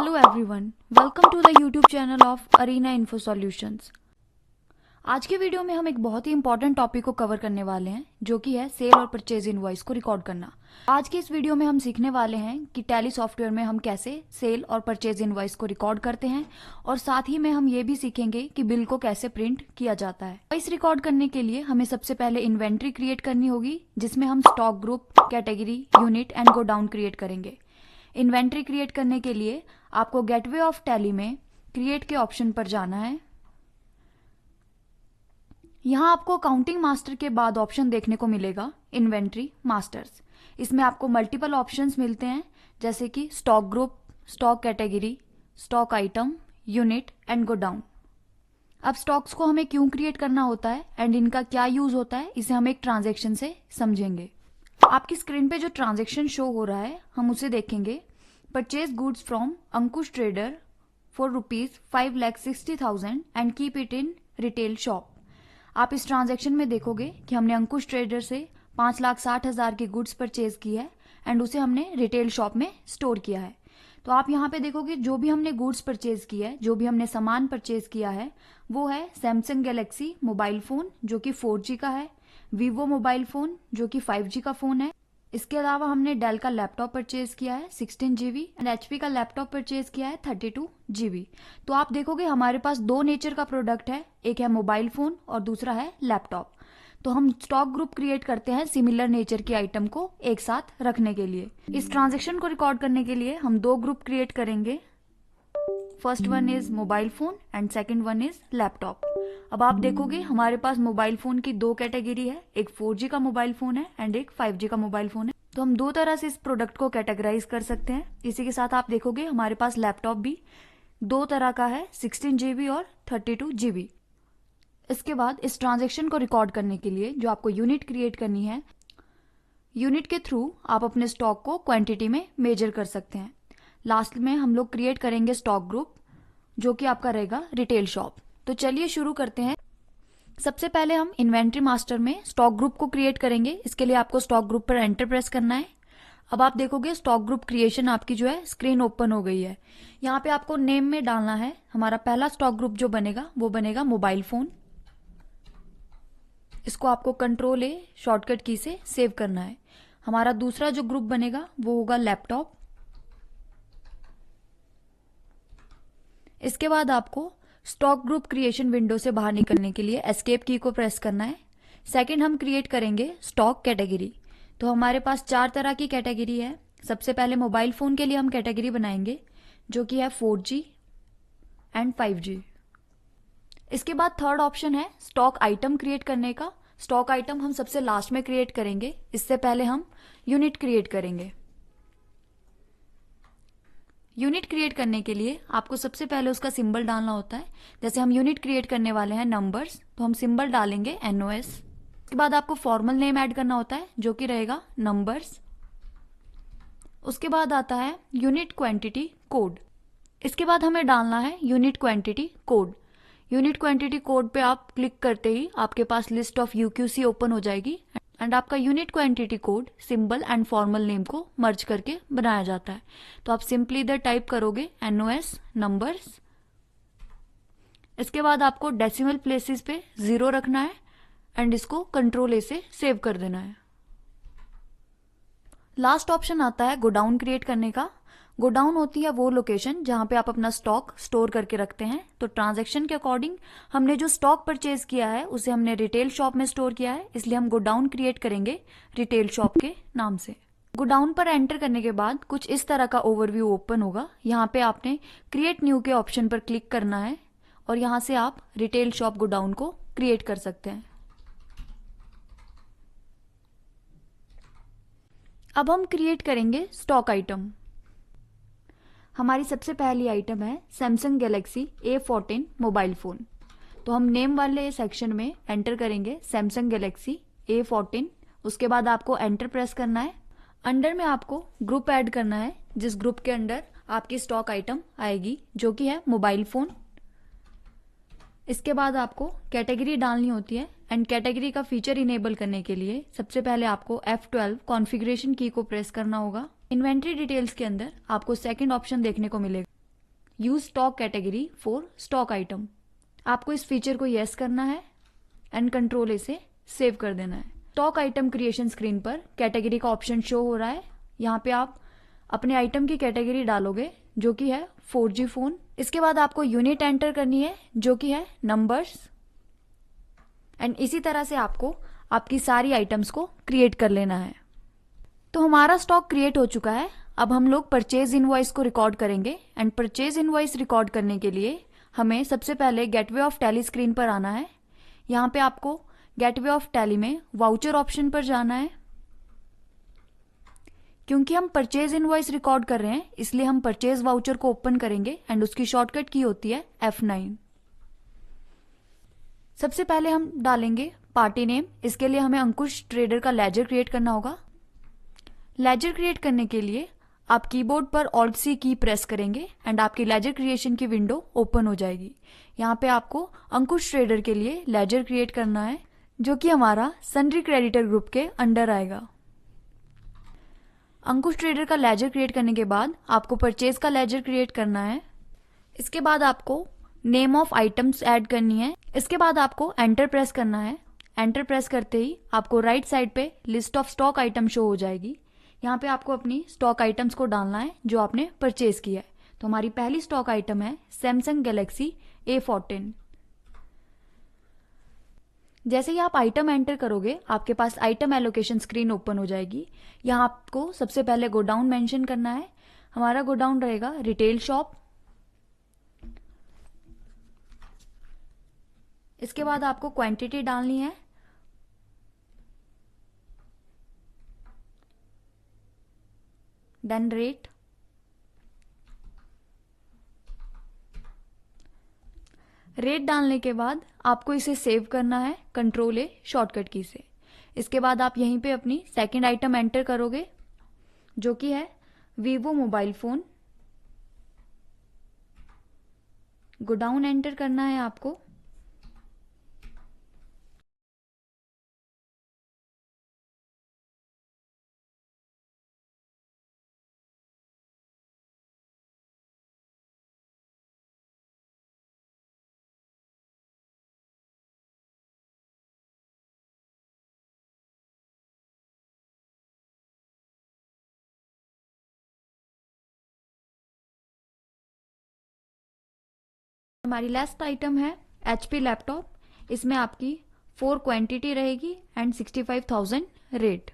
Hello everyone, welcome to the YouTube channel of Arena Info Solutions। आज के video में हम एक बहुत ही इंपॉर्टेंट टॉपिक को कवर करने वाले हैं जो कि है सेल और परचेज इनवॉइस को रिकॉर्ड करना। आज के इस वीडियो में हम सीखने वाले हैं कि टैली सॉफ्टवेयर में हम कैसे सेल और परचेज इनवॉइस को रिकॉर्ड करते हैं और साथ ही में हम ये भी सीखेंगे कि बिल को कैसे प्रिंट किया जाता है। इस रिकॉर्ड करने के लिए हमें सबसे पहले इन्वेंट्री क्रिएट करनी होगी जिसमें हम stock group, category, unit and godown create करेंगे। इन्वेंट्री क्रिएट करने के लिए आपको गेटवे ऑफ टैली में क्रिएट के ऑप्शन पर जाना है। यहां आपको काउंटिंग मास्टर के बाद ऑप्शन देखने को मिलेगा इन्वेंट्री मास्टर्स। इसमें आपको मल्टीपल ऑप्शंस मिलते हैं जैसे कि stock group, stock category, stock item, unit and godown. अब स्टॉक्स को हमें क्यों क्रिएट करना होता है एंड इनका क्या यूज होता है इसे हम एक ट्रांजेक्शन से समझेंगे। आपकी स्क्रीन पे जो ट्रांजेक्शन शो हो रहा है हम उसे देखेंगे। Purchase goods from Ankush trader for ₹5,60,000 and keep it in retail shop. आप इस ट्रांजैक्शन में देखोगे कि हमने अंकुश ट्रेडर से 5,60,000 की गुड्स परचेज की है एंड उसे हमने रिटेल शॉप में स्टोर किया है। तो आप यहाँ पे देखोगे जो भी हमने गुड्स परचेज की है, जो भी हमने सामान परचेज किया है वो है सैमसंग गैलेक्सी मोबाइल फोन जो कि 4G का है, वीवो मोबाइल फोन जो कि 5G का फोन है। इसके अलावा हमने डेल का लैपटॉप परचेज किया है 16GB एंड HP का लैपटॉप परचेज किया है 32GB। तो आप देखोगे हमारे पास दो नेचर का प्रोडक्ट है, एक है मोबाइल फोन और दूसरा है लैपटॉप। तो हम स्टॉक ग्रुप क्रिएट करते हैं सिमिलर नेचर की आइटम को एक साथ रखने के लिए। इस ट्रांजेक्शन को रिकॉर्ड करने के लिए हम दो ग्रुप क्रिएट करेंगे। First one is mobile phone and second one is laptop. अब आप देखोगे हमारे पास मोबाइल फोन की दो कैटेगरी है, एक 4G का मोबाइल फोन है एंड एक 5G का मोबाइल फोन है। तो हम दो तरह से इस प्रोडक्ट को कैटेगराइज कर सकते हैं। इसी के साथ आप देखोगे हमारे पास लैपटॉप भी दो तरह का है, 16GB और 32GB। इसके बाद इस ट्रांजेक्शन को रिकॉर्ड करने के लिए जो आपको यूनिट क्रिएट करनी है, यूनिट के थ्रू आप अपने स्टॉक को क्वांटिटी में मेजर कर सकते हैं। लास्ट में हम लोग क्रिएट करेंगे स्टॉक ग्रुप जो कि आपका रहेगा रिटेल शॉप। तो चलिए शुरू करते हैं। सबसे पहले हम इन्वेंट्री मास्टर में स्टॉक ग्रुप को क्रिएट करेंगे। इसके लिए आपको स्टॉक ग्रुप पर एंटर प्रेस करना है। अब आप देखोगे स्टॉक ग्रुप क्रिएशन आपकी जो है स्क्रीन ओपन हो गई है। यहाँ पे आपको नेम में डालना है। हमारा पहला स्टॉक ग्रुप जो बनेगा वो बनेगा मोबाइल फोन। इसको आपको Ctrl+A शॉर्टकट की से सेव करना है। हमारा दूसरा जो ग्रुप बनेगा वो होगा लैपटॉप। इसके बाद आपको स्टॉक ग्रुप क्रिएशन विंडो से बाहर निकलने के लिए एस्केप की को प्रेस करना है। सेकंड हम क्रिएट करेंगे स्टॉक कैटेगरी। तो हमारे पास चार तरह की कैटेगरी है। सबसे पहले मोबाइल फोन के लिए हम कैटेगरी बनाएंगे जो कि है 4G एंड 5G। इसके बाद थर्ड ऑप्शन है स्टॉक आइटम क्रिएट करने का। स्टॉक आइटम हम सबसे लास्ट में क्रिएट करेंगे, इससे पहले हम यूनिट क्रिएट करेंगे। यूनिट क्रिएट करने के लिए आपको सबसे पहले उसका सिंबल डालना होता है। जैसे हम यूनिट क्रिएट करने वाले हैं नंबर्स, तो हम सिंबल डालेंगे NOS। उसके बाद आपको फॉर्मल नेम ऐड करना होता है जो कि रहेगा नंबर्स। उसके बाद आता है यूनिट क्वांटिटी कोड। इसके बाद हमें डालना है unit quantity code. Unit quantity code पे आप क्लिक करते ही आपके पास लिस्ट ऑफ UQC ओपन हो जाएगी एंड आपका unit quantity code symbol and formal name को मर्ज करके बनाया जाता है। तो आप सिंपली इधर टाइप करोगे NOS नंबर्स। इसके बाद आपको डेसिमल प्लेसेस पे 0 रखना है एंड इसको Ctrl+A से सेव कर देना है। लास्ट ऑप्शन आता है गोडाउन क्रिएट करने का। गोडाउन होती है वो लोकेशन जहां पे आप अपना स्टॉक स्टोर करके रखते हैं। तो ट्रांजैक्शन के अकॉर्डिंग हमने जो स्टॉक परचेज किया है उसे हमने रिटेल शॉप में स्टोर किया है, इसलिए हम गोडाउन क्रिएट करेंगे रिटेल शॉप के नाम से। गोडाउन पर एंटर करने के बाद कुछ इस तरह का ओवरव्यू ओपन होगा। यहाँ पे आपने क्रिएट न्यू के ऑप्शन पर क्लिक करना है और यहाँ से आप रिटेल शॉप गोडाउन को क्रिएट कर सकते हैं। अब हम क्रिएट करेंगे स्टॉक आइटम। हमारी सबसे पहली आइटम है Samsung Galaxy A14 mobile phone. तो हम नेम वाले सेक्शन में एंटर करेंगे सैमसंग गैलेक्सी A14। उसके बाद आपको एंटर प्रेस करना है। अंडर में आपको ग्रुप ऐड करना है जिस ग्रुप के अंडर आपकी स्टॉक आइटम आएगी जो कि है मोबाइल फोन। इसके बाद आपको कैटेगरी डालनी होती है एंड कैटेगरी का फीचर इनेबल करने के लिए सबसे पहले आपको F12 कॉन्फ़िगरेशन की को प्रेस करना होगा। इन्वेंट्री डिटेल्स के अंदर आपको सेकंड ऑप्शन देखने को मिलेगा use stock category for stock item. आपको इस फीचर को येस करना है एंड कंट्रोल ए से सेव कर देना है। स्टॉक आइटम क्रिएशन स्क्रीन पर कैटेगरी का ऑप्शन शो हो रहा है। यहाँ पे आप अपने आइटम की कैटेगरी डालोगे जो कि है 4G फोन। इसके बाद आपको यूनिट एंटर करनी है जो कि है नंबर्स, एंड इसी तरह से आपको आपकी सारी आइटम्स को क्रिएट कर लेना है। तो हमारा स्टॉक क्रिएट हो चुका है। अब हम लोग परचेज इनवॉइस को रिकॉर्ड करेंगे, एंड परचेज इनवॉइस रिकॉर्ड करने के लिए हमें सबसे पहले गेटवे ऑफ टैली स्क्रीन पर आना है। यहाँ पे आपको गेटवे ऑफ टैली में वाउचर ऑप्शन पर जाना है। क्योंकि हम परचेज इनवॉइस रिकॉर्ड कर रहे हैं इसलिए हम परचेज वाउचर को ओपन करेंगे, एंड उसकी शॉर्टकट की होती है F9। सबसे पहले हम डालेंगे पार्टी नेम। इसके लिए हमें अंकुश ट्रेडर का लेजर क्रिएट करना होगा। लेजर क्रिएट करने के लिए आप कीबोर्ड पर Alt+C की प्रेस करेंगे एंड आपकी लेजर क्रिएशन की विंडो ओपन हो जाएगी। यहाँ पे आपको अंकुश ट्रेडर के लिए लेजर क्रिएट करना है जो कि हमारा सन्ड्री क्रेडिटर ग्रुप के अंडर आएगा। अंकुश ट्रेडर का लेजर क्रिएट करने के बाद आपको परचेज का लेजर क्रिएट करना है। इसके बाद आपको नेम ऑफ आइटम्स ऐड करनी है। इसके बाद आपको एंटर प्रेस करना है। एंटर प्रेस करते ही आपको राइट साइड पे list of stock item show हो जाएगी। यहाँ पे आपको अपनी स्टॉक आइटम्स को डालना है जो आपने परचेज किया है। तो हमारी पहली स्टॉक आइटम है सैमसंग गैलेक्सी A14। जैसे ही आप आइटम एंटर करोगे आपके पास आइटम एलोकेशन स्क्रीन ओपन हो जाएगी। यहाँ आपको सबसे पहले गोडाउन मेंशन करना है। हमारा गोडाउन रहेगा रिटेल शॉप। इसके बाद आपको क्वांटिटी डालनी है। Then rate. रेट डालने के बाद आपको इसे सेव करना है Ctrl+A शॉर्टकट की से। इसके बाद आप यहीं पे अपनी सेकंड आइटम एंटर करोगे जो कि है Vivo mobile phone. Godown enter करना है आपको। हमारी लास्ट आइटम है HP लैपटॉप। इसमें आपकी 4 क्वांटिटी रहेगी एंड 65,000 रेट।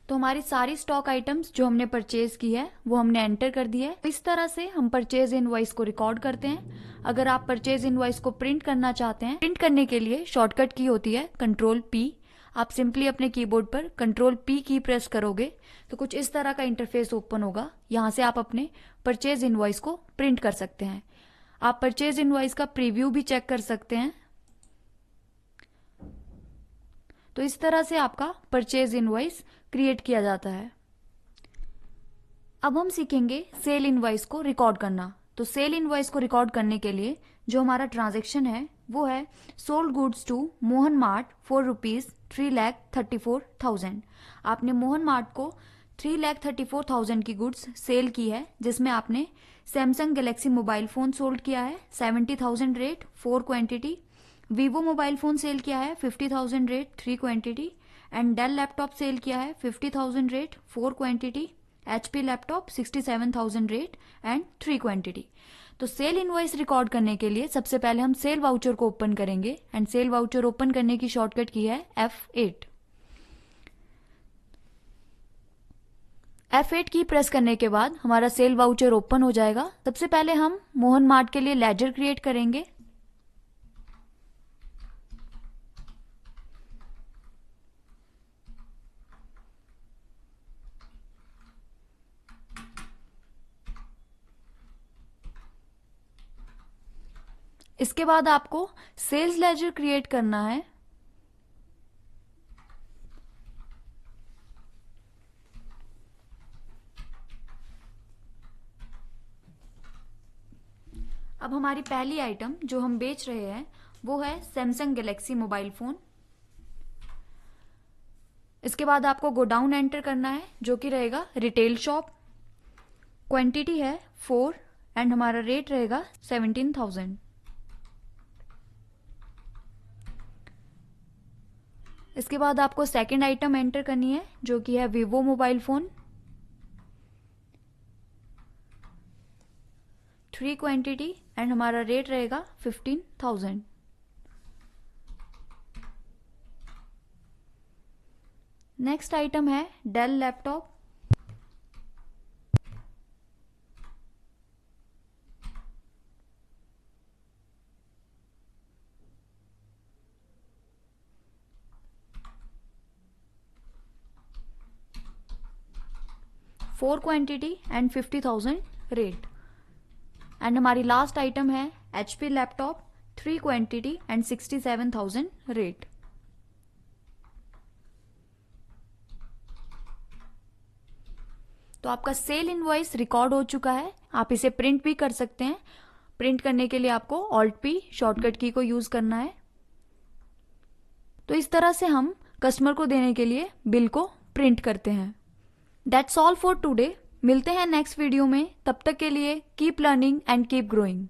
तो हमारी सारी स्टॉक आइटम्स जो हमने परचेज की है वो हमने एंटर कर दी है। इस तरह से हम परचेज इनवॉइस को रिकॉर्ड करते हैं। अगर आप परचेज इनवॉइस को प्रिंट करना चाहते हैं, प्रिंट करने के लिए शॉर्टकट की होती है Ctrl+P। आप सिंपली अपने कीबोर्ड पर Ctrl+P की प्रेस करोगे तो कुछ इस तरह का इंटरफेस ओपन होगा। यहाँ से आप अपने परचेज इनवॉइस को प्रिंट कर सकते हैं। आप परचेज इनवॉइस का प्रीव्यू भी चेक कर सकते हैं। तो इस तरह से आपका परचेज इनवॉइस क्रिएट किया जाता है। अब हम सीखेंगे सेल इनवॉइस को रिकॉर्ड करना। तो सेल इनवॉइस को रिकॉर्ड करने के लिए जो हमारा ट्रांजैक्शन है वो है sold goods to Mohan Mart for ₹3,34,000। आपने मोहन मार्ट को 3,34,000 की गुड्स सेल की है, जिसमें आपने Samsung Galaxy mobile phone sold किया है 70,000 rate 4 quantity, Vivo mobile phone sale किया है 50,000 rate 3 quantity, and Dell laptop sale किया है 50,000 rate 4 quantity, HP laptop 67,000 rate and 3 quantity. तो सेल इनवॉइस रिकॉर्ड करने के लिए सबसे पहले हम सेल वाउचर को ओपन करेंगे, एंड सेल वाउचर ओपन करने की शॉर्टकट की है F8। F8 की प्रेस करने के बाद हमारा सेल वाउचर ओपन हो जाएगा। सबसे पहले हम मोहन मार्ट के लिए लेजर क्रिएट करेंगे। इसके बाद आपको सेल्स लेजर क्रिएट करना है। अब हमारी पहली आइटम जो हम बेच रहे हैं वो है सैमसंग गैलेक्सी मोबाइल फोन। इसके बाद आपको गोडाउन एंटर करना है जो कि रहेगा रिटेल शॉप। क्वांटिटी है 4 एंड हमारा रेट रहेगा 17,000। इसके बाद आपको सेकंड आइटम एंटर करनी है जो कि है Vivo mobile phone. 3 quantity and हमारा रेट रहेगा 15,000। नेक्स्ट आइटम है Dell laptop. Four quantity and 50,000 rate. And हमारी लास्ट आइटम है HP laptop 3 quantity and 67,000 rate. तो आपका सेल इनवॉइस रिकॉर्ड हो चुका है। आप इसे प्रिंट भी कर सकते हैं। प्रिंट करने के लिए आपको Alt+P शॉर्टकट की को यूज करना है। तो इस तरह से हम कस्टमर को देने के लिए बिल को प्रिंट करते हैं। That's all for today. मिलते हैं नेक्स्ट वीडियो में। तब तक के लिए keep learning and keep growing.